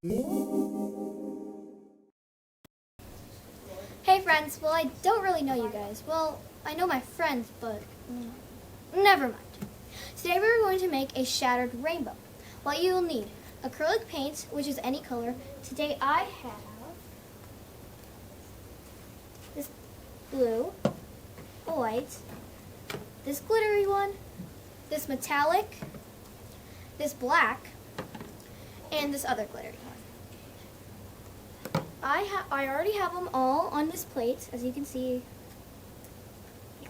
Hey friends, well I don't really know you guys. Well, I know my friends, but never mind. Today we're going to make a shattered rainbow. What you'll need: acrylic paint, which is any color. Today I have this blue, a white, this glittery one, this metallic, this black, and this other glittery one. I already have them all on this plate, as you can see. Yeah.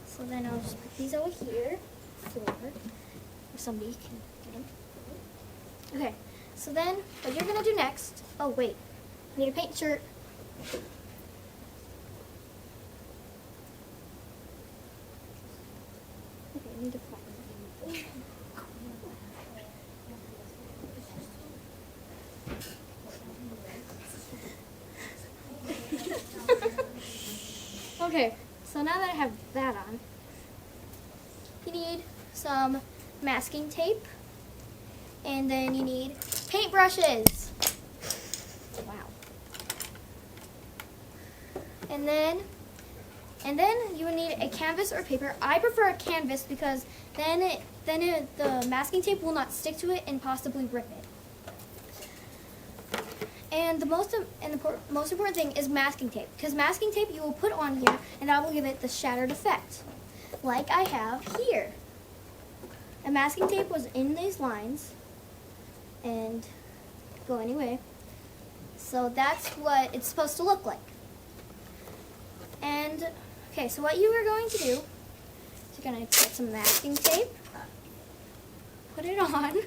So then I'll just put these over here or somebody can get them. Okay, so then what you're gonna do next, oh wait, I need a paint shirt. Okay, I need to find it. Okay, so now that I have that on, you need some masking tape, and then you need paintbrushes. Wow. And then you would need a canvas or paper. I prefer a canvas because then the masking tape will not stick to it and possibly rip it. And the most important thing is masking tape, because masking tape you will put on here, and that will give it the shattered effect, like I have here. And masking tape was in these lines, and go anyway. So that's what it's supposed to look like. And okay, so what you are going to do is you're going to get some masking tape, put it on.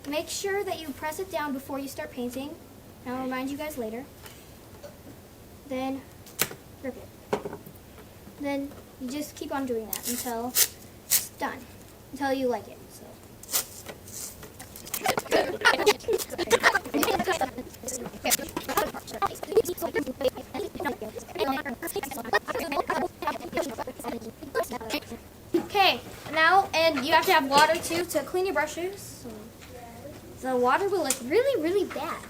Make sure that you press it down before you start painting. And I'll remind you guys later. Then rip it. Then you just keep on doing that until it's done. Until you like it. Okay, now, and you have to have water too to clean your brushes. The water will look really, really bad.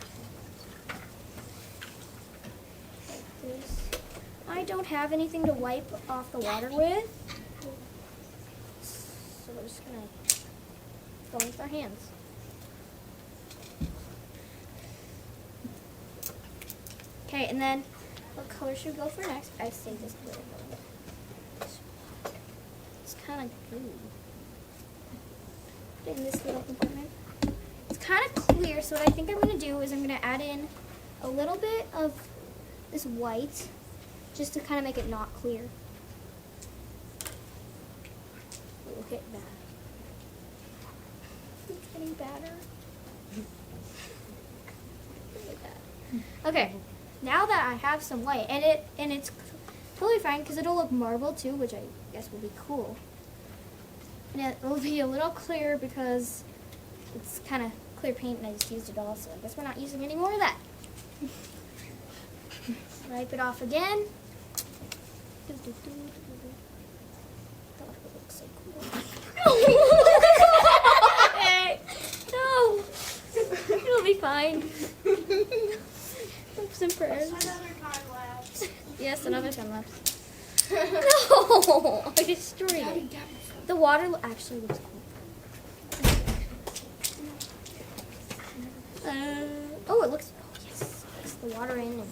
I don't have anything to wipe off the water with, so we're just gonna go with our hands. Okay, and then what color should we go for next? I say this glitter. It's kind of gooey. Put it in this little compartment. It's kind of clear, so what I think I'm going to do is I'm going to add in a little bit of this white, just to kind of make it not clear. Look at that. It's getting badder. Look at that. Okay, now that I have some white, and it's totally fine because it'll look marble too, which I guess will be cool. And it will be a little clearer because it's kind of clear paint and I just used it all, so I guess we're not using any more of that. Wipe it off again. That looks so cool. Hey, no! It'll be fine. Hopes and prayers. Another time lapse. Yes, another time lapse. No! I destroyed it. The water actually looks cool. Oh, it looks. Oh, yes. It's the water in.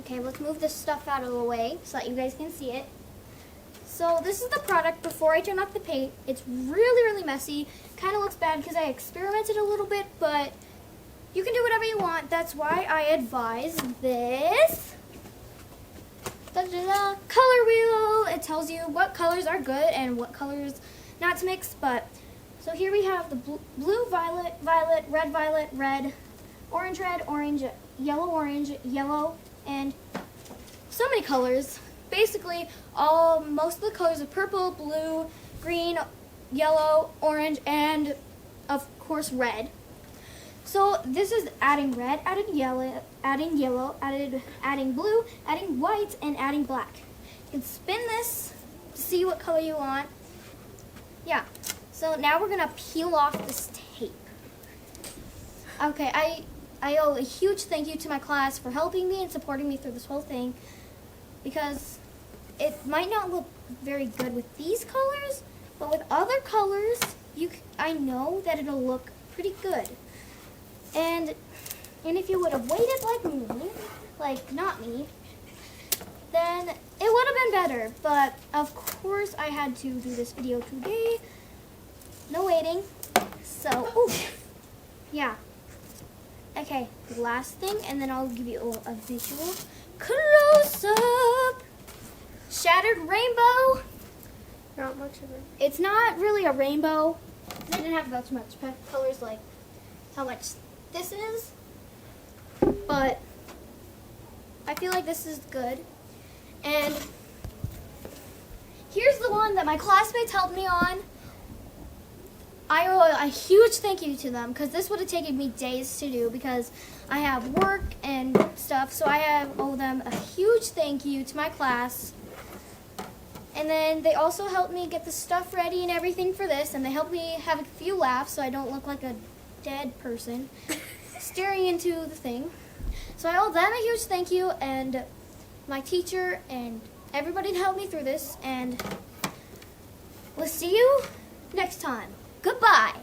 Okay, let's move this stuff out of the way so that you guys can see it. So this is the product before I turn off the paint. It's really, really messy. Kind of looks bad because I experimented a little bit, but you can do whatever you want. That's why I advise this color wheel. It tells you what colors are good and what colors not to mix, but So here we have the blue, violet, violet, red, orange, yellow, and so many colors. Basically, most of the colors are purple, blue, green, yellow, orange, and of course red. So this is adding red, adding yellow, adding blue, adding white, and adding black. You can spin this to see what color you want. Yeah. So now we're gonna peel off this tape. Okay, I owe a huge thank you to my class for helping me and supporting me through this whole thing, because it might not look very good with these colors, but with other colors, I know that it'll look pretty good. And if you would have waited like me, like not me, then it would have been better. But of course I had to do this video today. No waiting. So, yeah. Okay, last thing, and then I'll give you a visual close-up. Shattered rainbow. Not much of it. It's not really a rainbow. It didn't have that much colors like how much this is. But I feel like this is good. And here's the one that my classmates helped me on. I owe a huge thank you to them, because this would have taken me days to do because I have work and stuff. So I owe them a huge thank you to my class. And then they also helped me get the stuff ready and everything for this, and they helped me have a few laughs so I don't look like a dead person staring into the thing. So I owe them a huge thank you, and my teacher and everybody that helped me through this, and we'll see you next time. Goodbye.